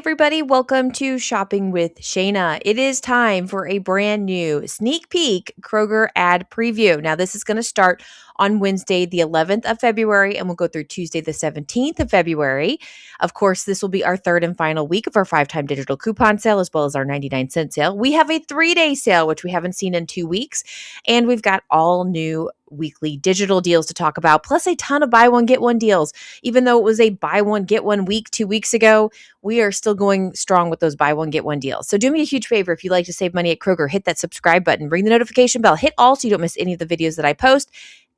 everybody. Welcome to Shopping with Shana. It is time for a brand new sneak peek Kroger ad preview. Now, this is going to start on Wednesday, the 11th of February, and we'll go through Tuesday, the 17th of February. Of course, this will be our third and final week of our 5-time digital coupon sale, as well as our 99-cent sale. We have a 3-day sale, which we haven't seen in 2 weeks, and we've got all new weekly digital deals to talk about, plus a ton of buy one, get one deals. Even though it was a buy one, get one week 2 weeks ago, we are still going strong with those buy one, get one deals. So do me a huge favor. If you'd like to save money at Kroger, hit that subscribe button, ring the notification bell, hit all so you don't miss any of the videos that I post,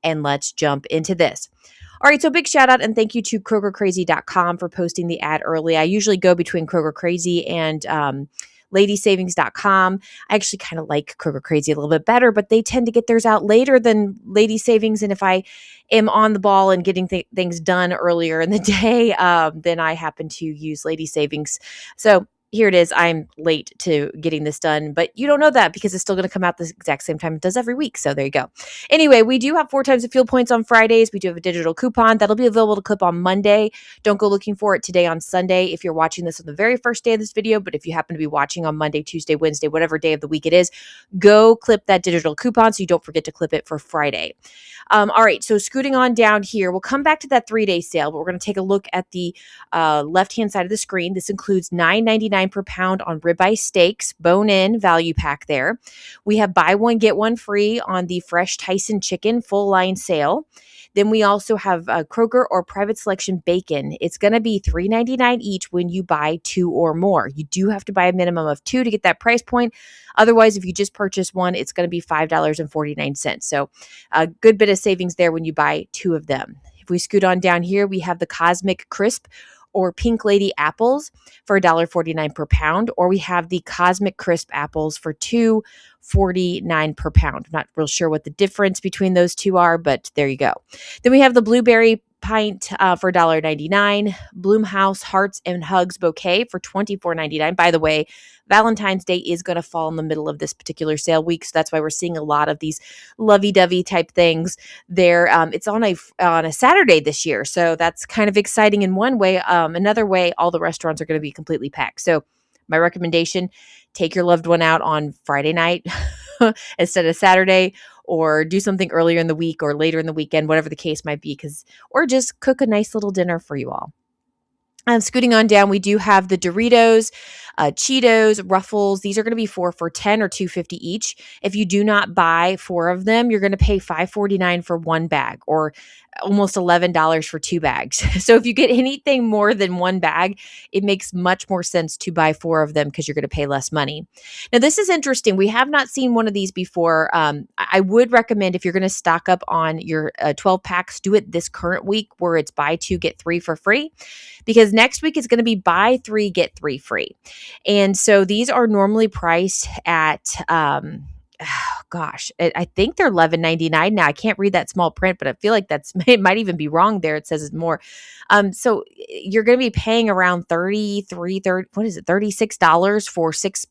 and let's jump into this. All right, so big shout out and thank you to KrogerCrazy.com for posting the ad early. I usually go between Kroger Crazy and LadySavings.com. I actually kind of like Kroger Crazy a little bit better, but they tend to get theirs out later than Lady Savings. And if I am on the ball and getting things done earlier in the day, then I happen to use Lady Savings. So here it is. I'm late to getting this done, but you don't know that because it's still going to come out the exact same time it does every week. So there you go. Anyway, we do have 4 times the fuel points on Fridays. We do have a digital coupon that'll be available to clip on Monday. Don't go looking for it today on Sunday if you're watching this on the very first day of this video. But if you happen to be watching on Monday, Tuesday, Wednesday, whatever day of the week it is, go clip that digital coupon so you don't forget to clip it for Friday. All right, so scooting on down here, we'll come back to that 3-day sale, but we're going to take a look at the left-hand side of the screen. This includes $9.99 per pound on ribeye steaks, bone-in value pack there. We have buy one, get one free on the fresh Tyson chicken full line sale. Then we also have Kroger or private selection bacon. It's going to be $3.99 each when you buy 2 or more. You do have to buy a minimum of 2 to get that price point. Otherwise, if you just purchase one, it's going to be $5.49. So a good bit of savings there when you buy 2 of them. If we scoot on down here, we have the Cosmic Crisp or Pink Lady apples for $1.49 per pound, or we have the Cosmic Crisp apples for $2.49 per pound. I'm not real sure what the difference between those two are, but there you go. Then we have the Blueberry Pint for $1.99, Bloomhouse Hearts and Hugs Bouquet for $24.99. By the way, Valentine's Day is going to fall in the middle of this particular sale week, so that's why we're seeing a lot of these lovey-dovey type things there. It's on a Saturday this year, so that's kind of exciting in one way. Another way, all the restaurants are going to be completely packed. So my recommendation, take your loved one out on Friday night instead of Saturday, or do something earlier in the week or later in the weekend, whatever the case might be, or just cook a nice little dinner for you all. Scooting on down, we do have the Doritos, Cheetos, Ruffles. These are going to be 4 for $10 or $2.50 each. If you do not buy 4 of them, you're going to pay $5.49 for 1 bag, or almost $11 for 2 bags. So if you get anything more than 1 bag, it makes much more sense to buy 4 of them because you're going to pay less money. Now, this is interesting. We have not seen one of these before. I would recommend, if you're going to stock up on your 12 packs, do it this current week where it's buy 2, get 3 for free, because next week is going to be buy 3, get 3 free. And so these are normally priced at, I think they're $11.99 now. I can't read that small print, but I feel like it might even be wrong there. It says it's more. So you're going to be paying around $36 for six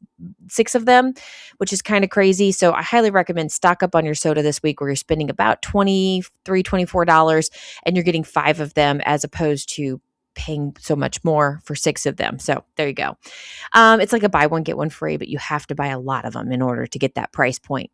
of them, which is kind of crazy. So I highly recommend stock up on your soda this week, where you're spending about $24, and you're getting 5 of them as opposed to paying so much more for 6 of them. So there you go. It's like a buy one, get one free, but you have to buy a lot of them in order to get that price point.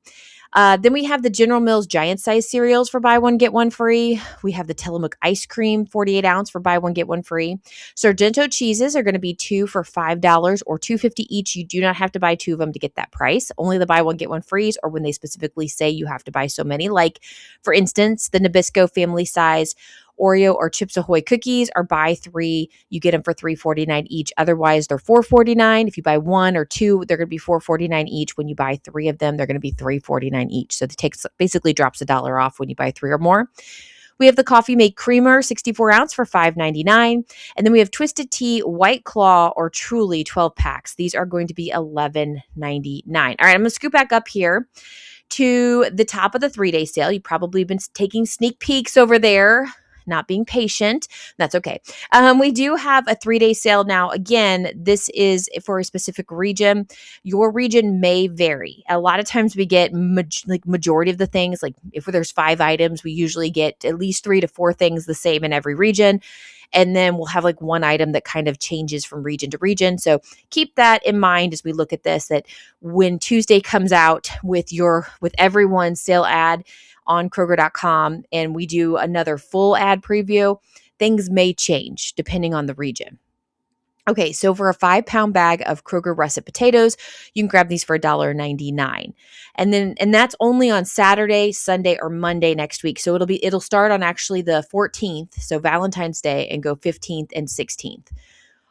Then we have the General Mills giant size cereals for buy one, get one free. We have the Tillamook ice cream, 48 ounce for buy one, get one free. Sargento cheeses are going to be 2 for $5 or $2.50 each. You do not have to buy 2 of them to get that price. Only the buy one, get one frees, or when they specifically say you have to buy so many. Like, for instance, the Nabisco family size Oreo or Chips Ahoy cookies are buy 3. You get them for $3.49 each. Otherwise, they're $4.49. If you buy 1 or 2, they're going to be $4.49 each. When you buy 3 of them, they're going to be $3.49 each. So it basically drops $1 off when you buy 3 or more. We have the Coffee Mate Creamer, 64 ounce for $5.99. And then we have Twisted Tea, White Claw, or Truly 12 packs. These are going to be $11.99. All right, I'm going to scoot back up here to the top of the 3-day sale. You've probably been taking sneak peeks over there, not being patient. That's okay. We do have a 3-day sale now. Again, this is for a specific region. Your region may vary. A lot of times we get majority of the things, like if there's 5 items, we usually get at least 3 to 4 things the same in every region. And then we'll have like one item that kind of changes from region to region. So keep that in mind as we look at this, that when Tuesday comes out with everyone's sale ad on Kroger.com and we do another full ad preview, things may change depending on the region. Okay, so for a 5-pound bag of Kroger russet potatoes, you can grab these for $1.99. And that's only on Saturday, Sunday, or Monday next week. So it'll start on actually the 14th, so Valentine's Day, and go 15th and 16th.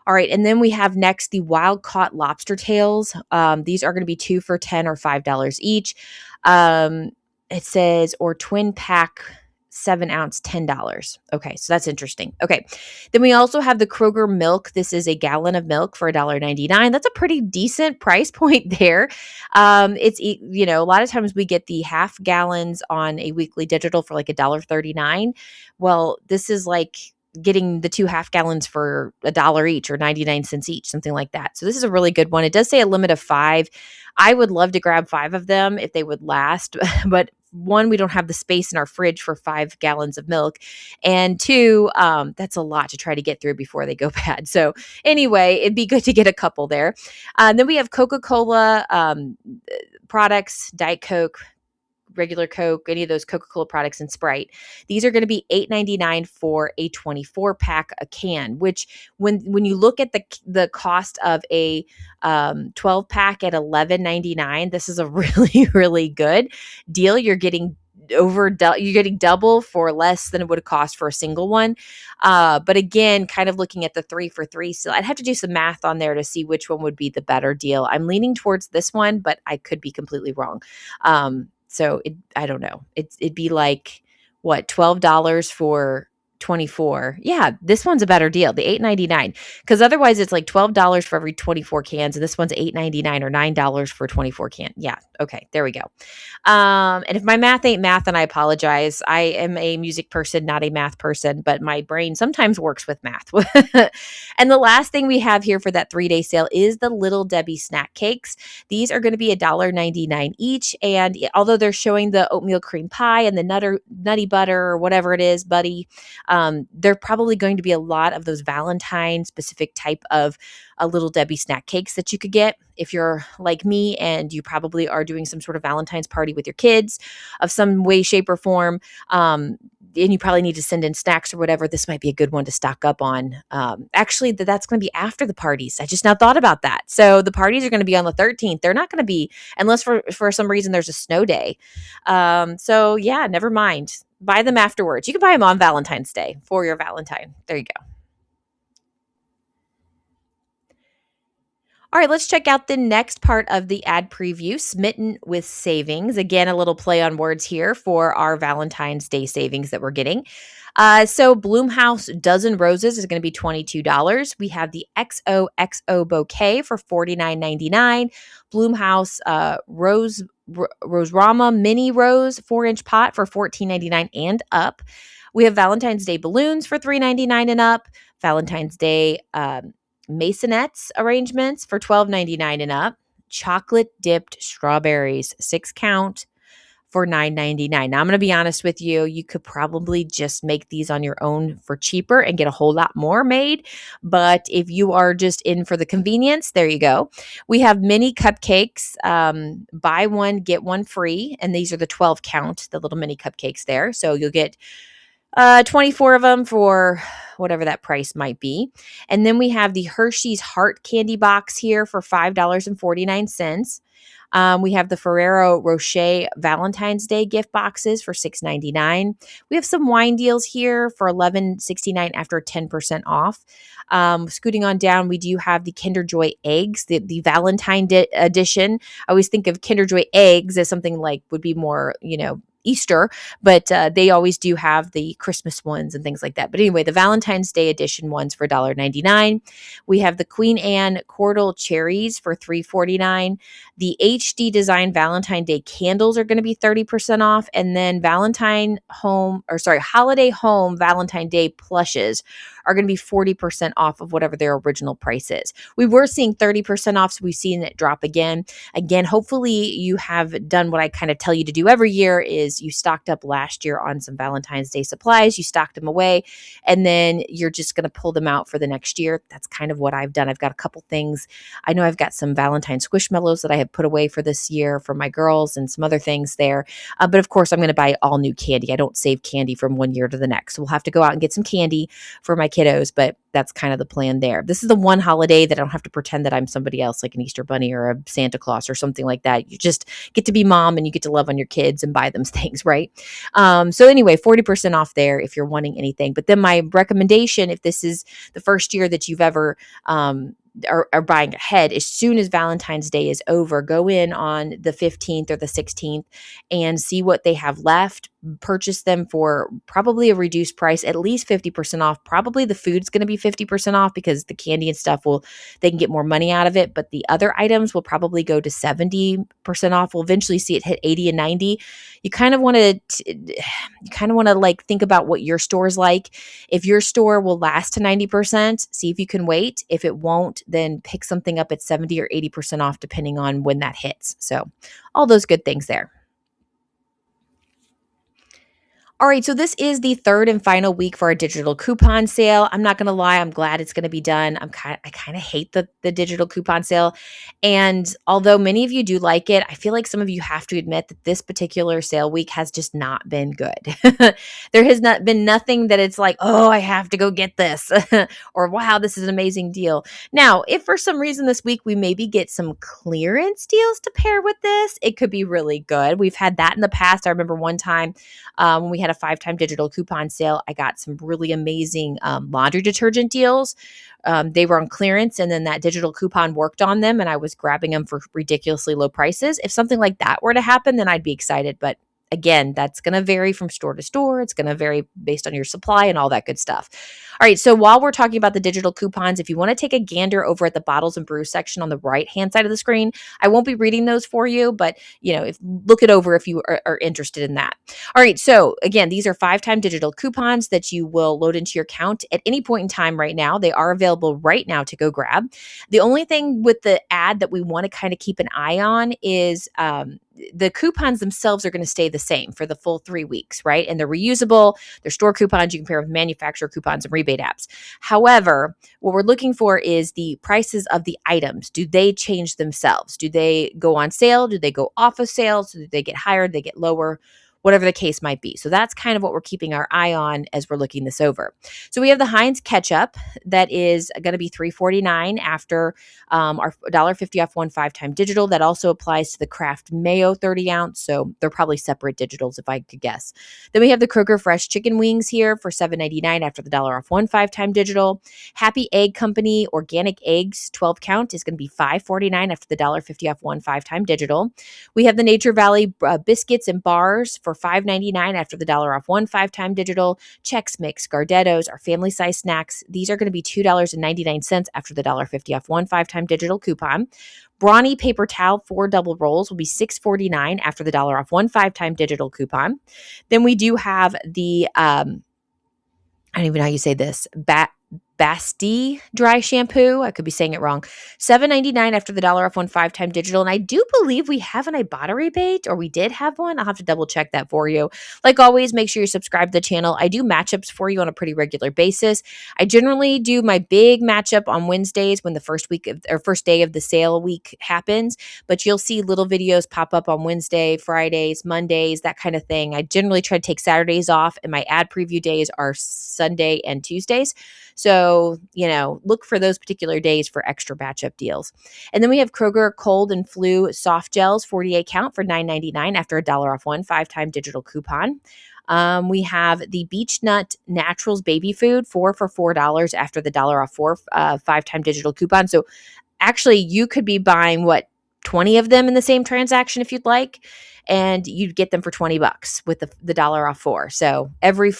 All right, and then we have next the wild caught lobster tails. These are going to be 2 for $10 or $5 each. It says, or twin pack 7-ounce, $10. Okay, so that's interesting. Okay, then we also have the Kroger milk. This is a gallon of milk for $1.99. That's a pretty decent price point there. A lot of times we get the half gallons on a weekly digital for like $1.39. Well, this is like getting the 2 half gallons for $1 each or 99 cents each, something like that. So this is a really good one. It does say a limit of 5. I would love to grab 5 of them if they would last, but one, we don't have the space in our fridge for 5 gallons of milk. And 2, that's a lot to try to get through before they go bad. So anyway, it'd be good to get a couple there. Then we have Coca-Cola products, Diet Coke, regular Coke, any of those Coca-Cola products, and Sprite. These are going to be $8.99 for a 24 pack a can, which when you look at the cost of a 12 pack at $11.99, this is a really, really good deal. You're getting double for less than it would cost for a single one. But again, kind of looking at the 3 for $3, so I'd have to do some math on there to see which one would be the better deal. I'm leaning towards this one, but I could be completely wrong. So I don't know. It'd be like what, $12 for 24. Yeah, this one's a better deal, the $8.99, because otherwise it's like $12 for every 24 cans, and this one's $8.99 or $9 for 24 can. Yeah, okay, there we go. And if my math ain't math, then I apologize. I am a music person, not a math person, but my brain sometimes works with math. And the last thing we have here for that 3-day sale is the Little Debbie snack cakes. These are going to be $1.99 each, and although they're showing the oatmeal cream pie and the nutty butter or whatever it is, buddy, there probably going to be a lot of those Valentine specific type of Little Debbie snack cakes that you could get if you're like me and you probably are doing some sort of Valentine's party with your kids of some way, shape, or form. And you probably need to send in snacks or whatever. This might be a good one to stock up on. Actually, that's going to be after the parties. I just now thought about that. So the parties are going to be on the 13th. They're not going to be, unless for some reason there's a snow day. So yeah, never mind. Buy them afterwards. You can buy them on Valentine's Day for your Valentine. There you go. All right, let's check out the next part of the ad preview, Smitten with Savings. Again, a little play on words here for our Valentine's Day savings that we're getting. So Bloomhouse Dozen Roses is going to be $22. We have the XOXO bouquet for $49.99. Bloomhouse Rose Rama Mini Rose 4-inch pot for $14.99 and up. We have Valentine's Day balloons for $3.99 and up. Valentine's Day Masonettes arrangements for $12.99 and up. Chocolate dipped strawberries, 6 count for $9.99. Now I'm going to be honest with you. You could probably just make these on your own for cheaper and get a whole lot more made. But if you are just in for the convenience, there you go. We have mini cupcakes, buy one, get one free. And these are the 12 count, the little mini cupcakes there. So you'll get 24 of them for whatever that price might be. And then we have the Hershey's Heart Candy Box here for $5.49. We have the Ferrero Rocher Valentine's Day gift boxes for $6.99. We have some wine deals here for $11.69 after 10% off. Scooting on down, we do have the Kinder Joy eggs, the Valentine edition. I always think of Kinder Joy eggs as something like would be more, Easter, but they always do have the Christmas ones and things like that. But anyway, the Valentine's Day edition ones for $1.99. We have the Queen Anne Cordal Cherries for $3.49. The HD Design Valentine Day candles are going to be 30% off. And then Holiday Home Valentine Day plushes are going to be 40% off of whatever their original price is. We were seeing 30% off, so we've seen it drop again. Again, hopefully you have done what I kind of tell you to do every year is you stocked up last year on some Valentine's Day supplies, you stocked them away, and then you're just going to pull them out for the next year. That's kind of what I've done. I've got a couple things. I know I've got some Valentine Squishmallows that I have put away for this year for my girls and some other things there. But of course, I'm going to buy all new candy. I don't save candy from one year to the next. So we'll have to go out and get some candy for my kiddos, but that's kind of the plan there. This is the one holiday that I don't have to pretend that I'm somebody else, like an Easter bunny or a Santa Claus or something like that. You just get to be mom and you get to love on your kids and buy them things, right? So anyway, 40% off there if you're wanting anything. But then my recommendation, if this is the first year that you've ever are buying ahead, as soon as Valentine's Day is over, go in on the 15th or the 16th and see what they have left. Purchase them for probably a reduced price, at least 50% off. Probably the food's going to be 50% off because the candy and stuff they can get more money out of it. But the other items will probably go to 70% off. We'll eventually see it hit 80 and 90. You kind of want to like think about what your store is like. If your store will last to 90%, see if you can wait. If it won't, then pick something up at 70 or 80% off, depending on when that hits. So all those good things there. All right, so this is the third and final week for our digital coupon sale. I'm not going to lie, I'm glad it's going to be done. I kind of hate the digital coupon sale. And although many of you do like it, I feel like some of you have to admit that this particular sale week has just not been good. There has not been nothing that it's like, oh, I have to go get this, or wow, this is an amazing deal. Now, if for some reason this week we maybe get some clearance deals to pair with this, it could be really good. We've had that in the past. I remember one time when we had a 5-time digital coupon sale, I got some really amazing laundry detergent deals. They were on clearance, and then that digital coupon worked on them, and I was grabbing them for ridiculously low prices. If something like that were to happen, then I'd be excited. But again, that's going to vary from store to store. It's going to vary based on your supply and all that good stuff. All right, so while we're talking about the digital coupons, if you want to take a gander over at the bottles and brews section on the right-hand side of the screen, I won't be reading those for you, but look it over if you are interested in that. All right, so again, these are 5-time digital coupons that you will load into your account at any point in time right now. They are available right now to go grab. The only thing with the ad that we want to kind of keep an eye on is the coupons themselves are going to stay the same for the full 3 weeks, right? And they're reusable. They're store coupons. You can pair with manufacturer coupons and rebate apps. However, what we're looking for is the prices of the items. Do they change themselves? Do they go on sale? Do they go off of sale? Do they get higher? Do they get lower? Whatever the case might be. So that's kind of what we're keeping our eye on as we're looking this over. So we have the Heinz ketchup that is going to be $3.49 after our $1.50 off 1 5-time digital. That also applies to the Kraft Mayo 30 ounce. So they're probably separate digitals if I could guess. Then we have the Kroger fresh chicken wings here for $7.99 after the $1 off 1 5-time digital. Happy Egg Company organic eggs 12 count is going to be $5.49 after the $1.50 off 1 5-time digital. We have the Nature Valley biscuits and bars for $5.99 after the $1 off 1 5-time digital. Chex Mix, Gardettos, our family size snacks. These are going to be $2.99 after the $1.50 off 1 5-time digital coupon. Brawny paper towel 4 double rolls will be $6.49 after the $1 off 1 5-time digital coupon. Then we do have the I don't even know how you say this. Basti dry shampoo. I could be saying it wrong. $7.99 after the $1 off 1 5-time digital. And I do believe we have an Ibotta rebate, or we did have one. I'll have to double check that for you. Like always, make sure you subscribe to the channel. I do matchups for you on a pretty regular basis. I generally do my big matchup on Wednesdays when the first day of the sale week happens, but you'll see little videos pop up on Wednesday, Fridays, Mondays, that kind of thing. I generally try to take Saturdays off, and my ad preview days are Sunday and Tuesdays. So, look for those particular days for extra batch up deals. And then we have Kroger cold and flu soft gels, 48 count for $9.99 after a $1 off 1 5-time digital coupon. We have the Beech Nut Naturals baby food, 4 for $4 after the $1 off 4 5-time digital coupon. So actually you could be buying 20 of them in the same transaction if you'd like, and you'd get them for $20 with the $1 off 4. So every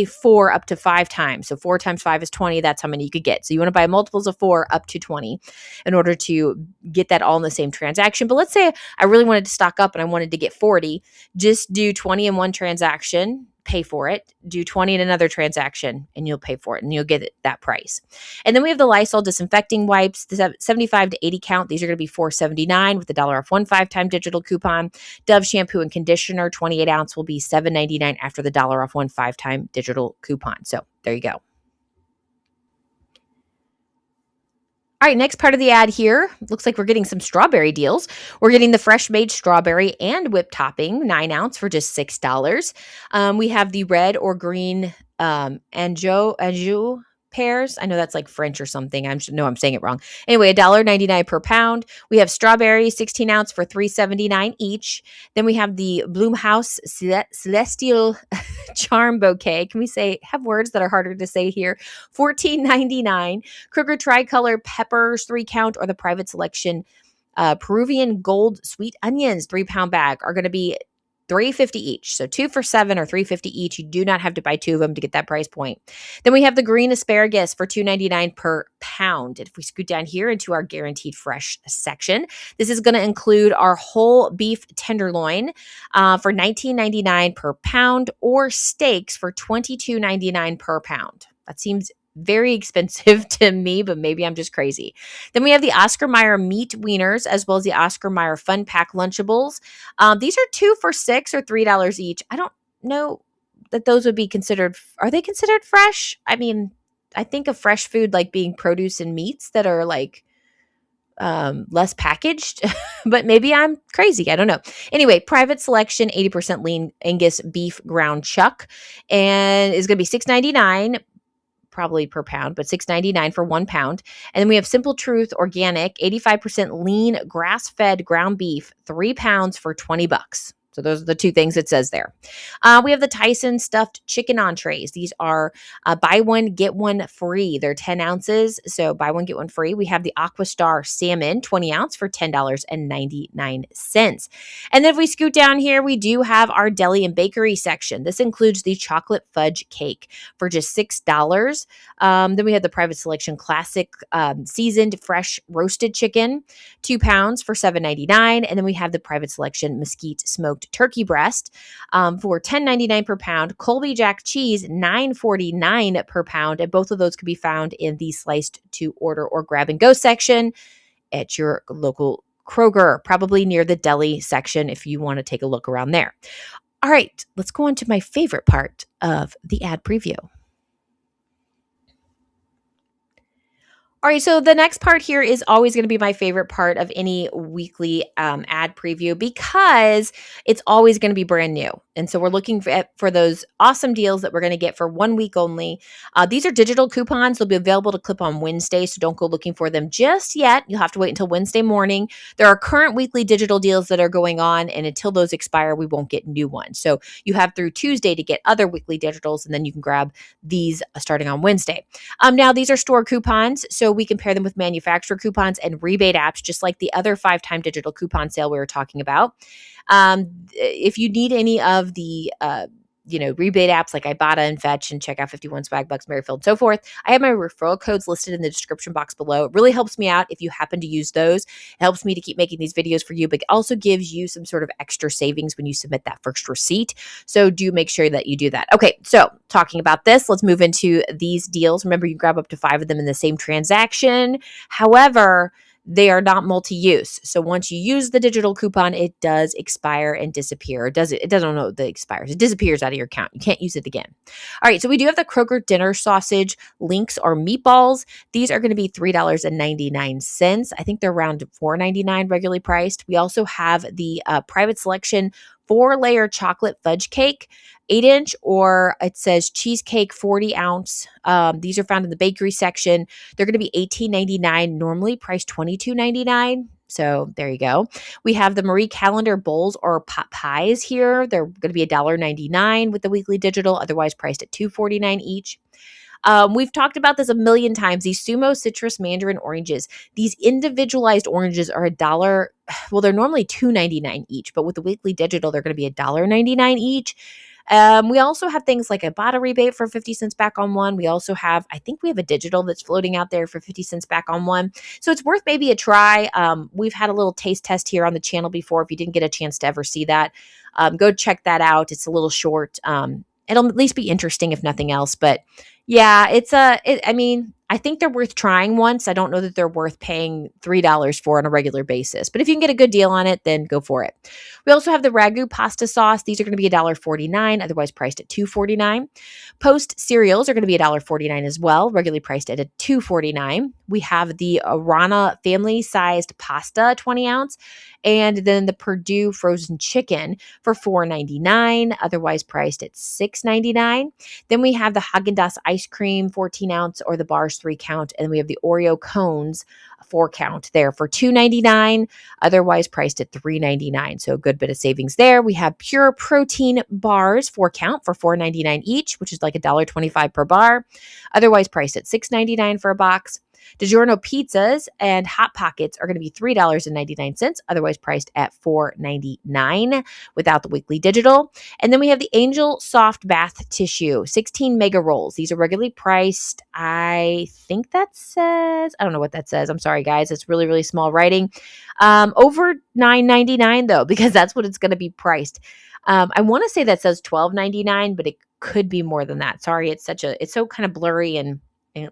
4 up to 5 times. So 4 times 5 is 20. That's how many you could get. So you want to buy multiples of 4 up to 20 in order to get that all in the same transaction. But let's say I really wanted to stock up and I wanted to get 40. Just do 20 in one transaction, pay for it. Do 20 in another transaction and you'll pay for it and you'll get it that price. And then we have the Lysol disinfecting wipes, the 75 to 80 count. These are going to be $4.79 with the $1 off 1 5-time digital coupon. Dove shampoo and conditioner, 28 ounce, will be $7.99 after the $1 off 1 5-time digital coupon. So there you go. All right, next part of the ad here. Looks like we're getting some strawberry deals. We're getting the fresh made strawberry and whipped topping, 9 ounce for just $6. We have the red or green anjou pears. I know that's like French or something. I'm saying it wrong. Anyway, $1.99 per pound. We have strawberry, 16 ounce for $3.79 each. Then we have the Bloomhouse Celestial Charm Bouquet. Can we have words that are harder to say here? $14.99. Kroger Tricolor Peppers, 3 count, or the Private Selection Peruvian Gold Sweet Onions, 3-pound bag are going to be $3.50 each. So 2 for $7 or $3.50 each. You do not have to buy 2 of them to get that price point. Then we have the green asparagus for $2.99 per pound. And if we scoot down here into our guaranteed fresh section, this is going to include our whole beef tenderloin for $19.99 per pound, or steaks for $22.99 per pound. That seems very expensive to me, but maybe I'm just crazy. Then we have the Oscar Mayer meat wieners, as well as the Oscar Mayer Fun Pack Lunchables. These are 2 for $6 or $3 each. I don't know that those would be considered. Are they considered fresh? I mean, I think of fresh food like being produce and meats that are like less packaged, but maybe I'm crazy. I don't know. Anyway, Private Selection 80% lean Angus beef ground chuck, and is going to be $6.99 probably per pound, but $6.99 for 1 pound. And then we have Simple Truth Organic 85% lean grass-fed ground beef, 3 pounds for $20. So those are the 2 things it says there. We have the Tyson stuffed chicken entrees. These are buy one, get one free. They're 10 ounces. So buy one, get one free. We have the Aquastar salmon, 20 ounce for $10.99. And then if we scoot down here, we do have our deli and bakery section. This includes the chocolate fudge cake for just $6. Then we have the Private Selection classic seasoned fresh roasted chicken, 2 pounds for $7.99. And then we have the Private Selection mesquite smoked turkey breast for $10.99 per pound. Colby Jack cheese, $9.49 per pound. And both of those can be found in the sliced to order or grab and go section at your local Kroger, probably near the deli section if you want to take a look around there. All right, let's go on to my favorite part of the ad preview. All right, so the next part here is always going to be my favorite part of any weekly ad preview, because it's always going to be brand new. And so we're looking for those awesome deals that we're going to get for 1 week only. These are digital coupons. They'll be available to clip on Wednesday, so don't go looking for them just yet. You'll have to wait until Wednesday morning. There are current weekly digital deals that are going on, and until those expire, we won't get new ones. So you have through Tuesday to get other weekly digitals, and then you can grab these starting on Wednesday. Now, these are store coupons, so we compare them with manufacturer coupons and rebate apps, just like the other 5-time digital coupon sale we were talking about. If you need any of the rebate apps like Ibotta and Fetch and Checkout 51, Swagbucks, Merrifield, and so forth, I have my referral codes listed in the description box below. It really helps me out if you happen to use those. It helps me to keep making these videos for you, but it also gives you some sort of extra savings when you submit that first receipt. So do make sure that you do that. Okay, so talking about this, let's move into these deals. Remember, you can grab up to 5 of them in the same transaction. However, they are not multi-use. So once you use the digital coupon, it does expire and disappear. It doesn't know that it expires. It disappears out of your account. You can't use it again. All right, so we do have the Kroger dinner sausage links or meatballs. These are going to be $3.99. I think they're around $4.99 regularly priced. We also have the Private Selection 4-layer chocolate fudge cake, 8-inch, or it says cheesecake 40 ounce. These are found in the bakery section. They're going to be $18.99, normally priced $22.99. So there you go. We have the Marie Calendar bowls or pot pies here. They're going to be $1.99 with the weekly digital, otherwise priced at $2.49 each. We've talked about this a million times. These Sumo Citrus Mandarin oranges, these individualized oranges are $1. Well, they're normally $2.99 each, but with the weekly digital, they're going to be $1.99 each. We also have things like a Ibotta rebate for 50 cents back on one. We also have, I think we have a digital that's floating out there for 50 cents back on one. So it's worth maybe a try. We've had a little taste test here on the channel before. If you didn't get a chance to ever see that, go check that out. It's a little short. it'll at least be interesting if nothing else. But yeah, I mean, I think they're worth trying once. I don't know that they're worth paying $3 for on a regular basis. But if you can get a good deal on it, then go for it. We also have the ragu pasta sauce. These are going to be $1.49, otherwise priced at $2.49. Post cereals are going to be $1.49 as well, regularly priced at a $2.49. We have the Arana family sized pasta, 20 ounce, and then the Purdue frozen chicken for $4.99, otherwise priced at $6.99. Then we have the Haagen-Dazs ice cream, 14 ounce, or the bars 3 count, and we have the Oreo cones, 4 count there for $2.99, otherwise priced at $3.99. So a good bit of savings there. We have pure protein bars, 4 count, for $4.99 each, which is like $1.25 per bar, otherwise priced at $6.99 for a box. DiGiorno pizzas and Hot Pockets are going to be $3.99, otherwise priced at $4.99 without the weekly digital. And then we have the Angel Soft Bath Tissue, 16 mega rolls. These are regularly priced. I think that says, I don't know what that says. I'm sorry, guys. It's really, really small writing. Over $9.99 though, because that's what it's going to be priced. I want to say that says $12.99, but it could be more than that. Sorry, it's so kind of blurry and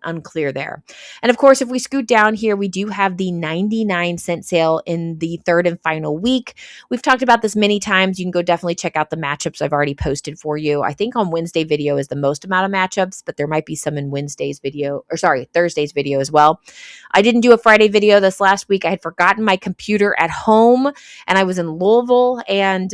unclear there. And of course, if we scoot down here, we do have the 99-cent sale in the third and final week. We've talked about this many times. You can go definitely check out the matchups I've already posted for you. I think on Wednesday video is the most amount of matchups, but there might be some in Thursday's video as well. I didn't do a Friday video this last week. I had forgotten my computer at home and I was in Louisville, and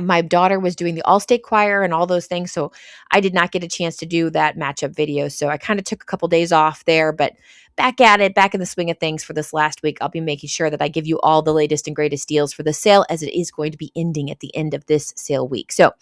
my daughter was doing the All-State Choir and all those things. So I did not get a chance to do that matchup video. So I kind of took a couple days off there, but back at it, back in the swing of things for this last week. I'll be making sure that I give you all the latest and greatest deals for the sale, as it is going to be ending at the end of this sale week. So, all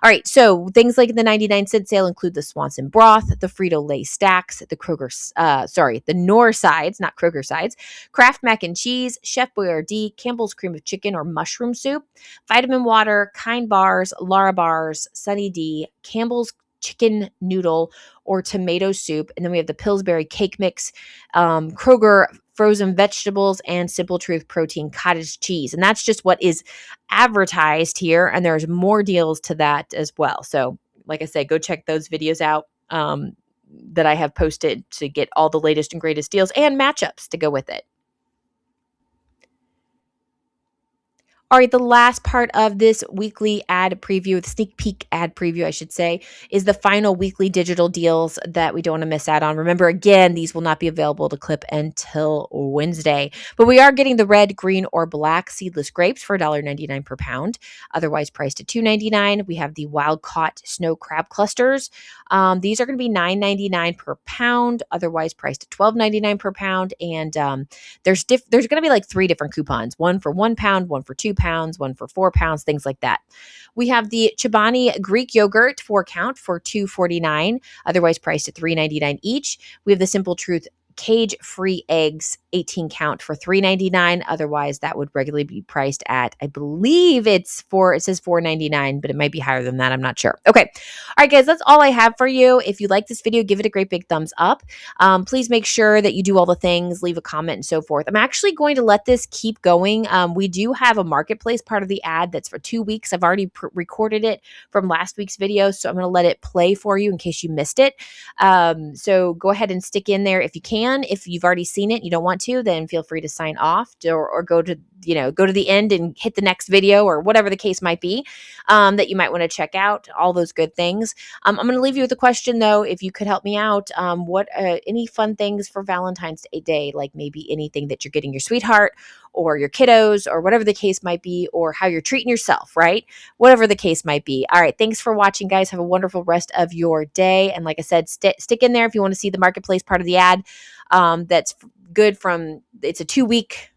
right. So things like the 99-cent sale include the Swanson broth, the Frito-Lay stacks, the the Knorr sides, not Kroger sides, Kraft mac and cheese, Chef Boyardee, Campbell's cream of chicken or mushroom soup, vitamin water, Kind bars, Lara bars, Sunny D, Campbell's chicken noodle or tomato soup. And then we have the Pillsbury cake mix, Kroger frozen vegetables, and Simple Truth protein cottage cheese. And that's just what is advertised here. And there's more deals to that as well. So like I said, go check those videos out that I have posted to get all the latest and greatest deals and matchups to go with it. All right, the last part of this weekly ad preview, the sneak peek ad preview, I should say, is the final weekly digital deals that we don't want to miss out on. Remember, again, these will not be available to clip until Wednesday. But we are getting the red, green, or black seedless grapes for $1.99 per pound, otherwise priced at $2.99. We have the wild caught snow crab clusters. These are going to be $9.99 per pound, otherwise priced at $12.99 per pound. And there's going to be like 3 different coupons, one for 1 pound, one for 2 pounds, one for 4 pounds, things like that. We have the Chobani Greek yogurt 4 count for $2.49, otherwise priced at $3.99 each. We have the Simple Truth cage-free eggs 18 count for $3.99. Otherwise, that would regularly be priced at, I believe it says $4.99, but it might be higher than that. I'm not sure. Okay. All right, guys, that's all I have for you. If you like this video, give it a great big thumbs up. Please make sure that you do all the things, leave a comment and so forth. I'm actually going to let this keep going. We do have a marketplace part of the ad that's for 2 weeks. I've already recorded it from last week's video, so I'm going to let it play for you in case you missed it. So go ahead and stick in there if you can. If you've already seen it and you don't want to, then feel free to sign off or go to the end and hit the next video or whatever the case might be that you might want to check out, all those good things. I'm going to leave you with a question though, if you could help me out. What any fun things for Valentine's Day, like maybe anything that you're getting your sweetheart or your kiddos or whatever the case might be, or how you're treating yourself, right? Whatever the case might be. All right. Thanks for watching, guys. Have a wonderful rest of your day. And like I said, stick in there if you want to see the marketplace part of the ad. That's good it's a 2-week,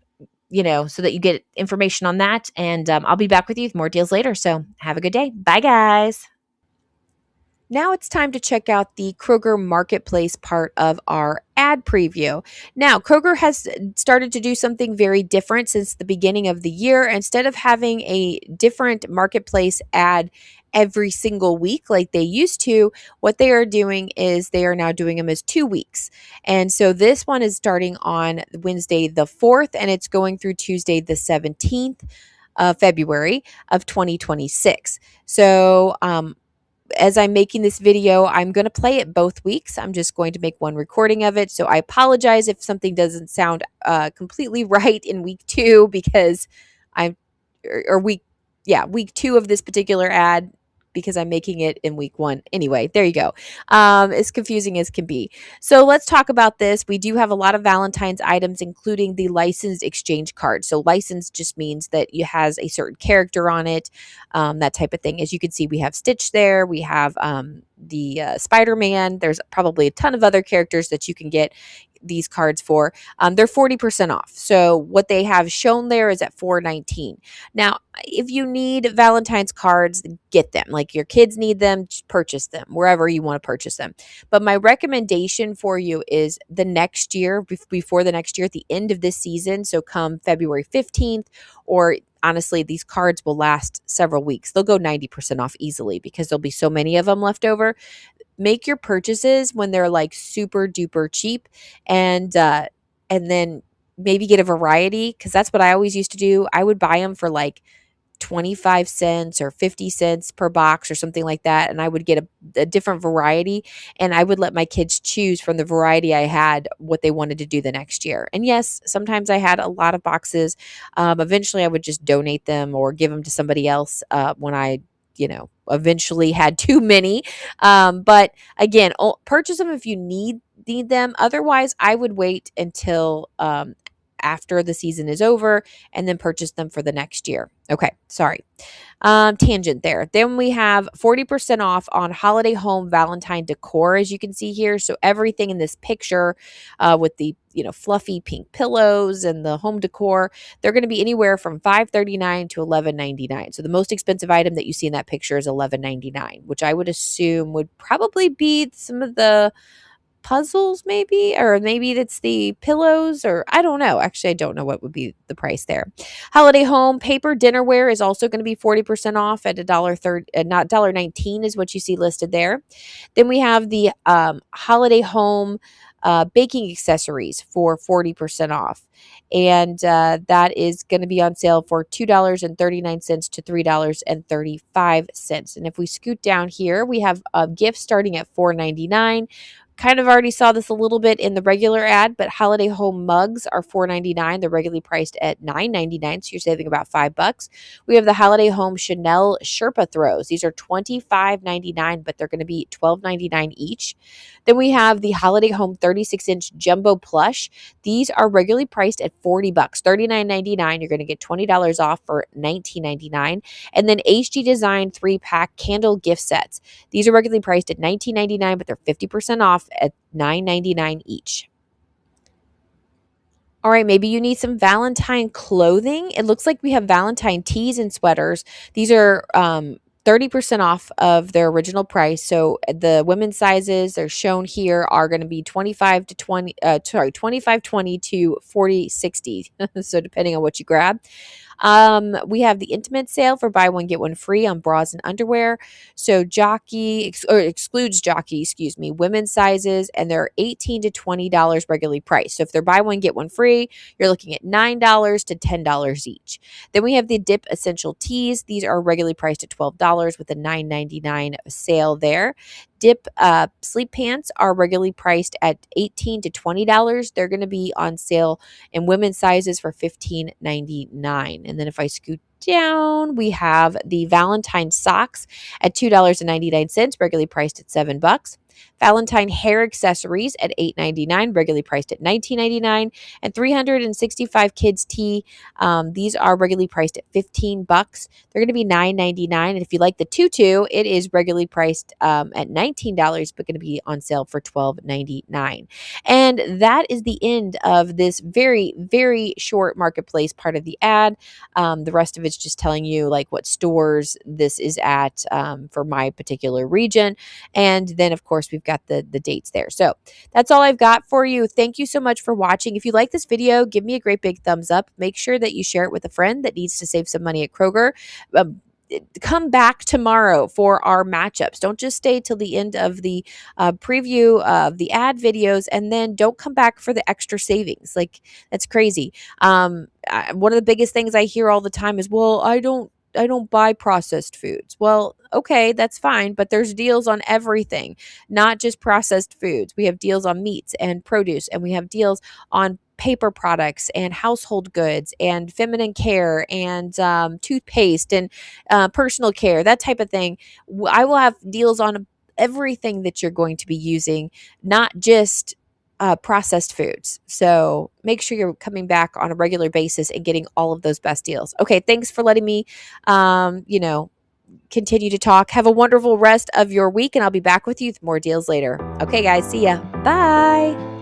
so that you get information on that. And I'll be back with you with more deals later. So have a good day. Bye, guys. Now it's time to check out the Kroger Marketplace part of our ad preview. Now, Kroger has started to do something very different since the beginning of the year. Instead of having a different marketplace ad every single week like they used to, what they are doing is they are now doing them as 2 weeks. And so this one is starting on Wednesday the 4th, and it's going through Tuesday the 17th of February of 2026. So, as I'm making this video, I'm going to play it both weeks. I'm just going to make one recording of it. So I apologize if something doesn't sound completely right in week 2 because I'm, or week, yeah, week 2 of this particular ad because I'm making it in week 1. Anyway, there you go. As confusing as can be. So let's talk about this. We do have a lot of Valentine's items, including the licensed exchange card. So license just means that it has a certain character on it, that type of thing. As you can see, we have Stitch there. We have the Spider-Man. There's probably a ton of other characters that you can get these cards for. They're 40% off. So what they have shown there is at $4.19. Now, if you need Valentine's cards, get them. Like your kids need them, just purchase them wherever you want to purchase them. But my recommendation for you is the next year, before the next year, at the end of this season. So come February 15th, or honestly, these cards will last several weeks. They'll go 90% off easily because there'll be so many of them left over. Make your purchases when they're like super duper cheap, and then maybe get a variety, because that's what I always used to do. I would buy them for like 25 cents or 50 cents per box or something like that. And I would get a different variety, and I would let my kids choose from the variety I had what they wanted to do the next year. And yes, sometimes I had a lot of boxes. Eventually I would just donate them or give them to somebody else when I, eventually had too many. But again, purchase them if you need them. Otherwise, I would wait until after the season is over and then purchase them for the next year. Okay, sorry. Tangent there. Then we have 40% off on holiday home Valentine decor, as you can see here. So everything in this picture with the fluffy pink pillows and the home decor, they're going to be anywhere from $5.39 to $11.99. So the most expensive item that you see in that picture is $11.99, which I would assume would probably be some of the puzzles, maybe, or maybe it's the pillows, or I don't know. Actually, I don't know what would be the price there. Holiday home paper dinnerware is also going to be 40% off at $1.30, not $1.19 is what you see listed there. Then we have the holiday home baking accessories for 40% off. And that is going to be on sale for $2.39 to $3.35. And if we scoot down here, we have gifts starting at $4.99. Kind of already saw this a little bit in the regular ad, but holiday home mugs are $4.99. They're regularly priced at $9.99, so you're saving about $5. We have the holiday home Chanel Sherpa throws. These are $25.99, but they're going to be $12.99 each. Then we have the holiday home 36-inch jumbo plush. These are regularly priced at $40, $39.99. You're going to get $20 off for $19.99. And then HD Design 3-pack candle gift sets. These are regularly priced at $19.99, but they're 50% off at $9.99 each. All right, maybe you need some Valentine clothing. It looks like we have Valentine tees and sweaters. These are 30% off of their original price. So the women's sizes they're shown here are going to be 25 to 20 25.20 to 40.60. So depending on what you grab. We have the intimate sale for buy one get one free on bras and underwear. So excludes jockey, women's sizes, and they're $18 to $20 regularly priced. So if they're buy one get one free, you're looking at $9 to $10 each. Then we have the Dip Essential Tees. These are regularly priced at $12 with a $9.99 sale there. Dip sleep pants are regularly priced at $18 to $20. They're going to be on sale in women's sizes for $15.99. And then if I scoot down, we have the Valentine socks at $2.99, regularly priced at $7. Valentine hair accessories at $8.99, regularly priced at $19.99, and 365 kids tee. These are regularly priced at $15. They're going to be $9.99, and if you like the tutu, it is regularly priced at $19, but going to be on sale for $12.99. And that is the end of this very, very short marketplace part of the ad. The rest of it's just telling you like what stores this is at for my particular region, and then of course we've got the dates there. So that's all I've got for you. Thank you so much for watching. If you like this video, give me a great big thumbs up. Make sure that you share it with a friend that needs to save some money at Kroger. Come back tomorrow for our matchups. Don't just stay till the end of the preview of the ad videos and then don't come back for the extra savings. Like, that's crazy. One of the biggest things I hear all the time is, well, don't buy processed foods. Well, okay, that's fine, but there's deals on everything, not just processed foods. We have deals on meats and produce, and we have deals on paper products and household goods and feminine care and toothpaste and personal care, that type of thing. I will have deals on everything that you're going to be using, not just processed foods. So make sure you're coming back on a regular basis and getting all of those best deals. Okay, thanks for letting me, continue to talk. Have a wonderful rest of your week, and I'll be back with you with more deals later. Okay, guys, see ya. Bye.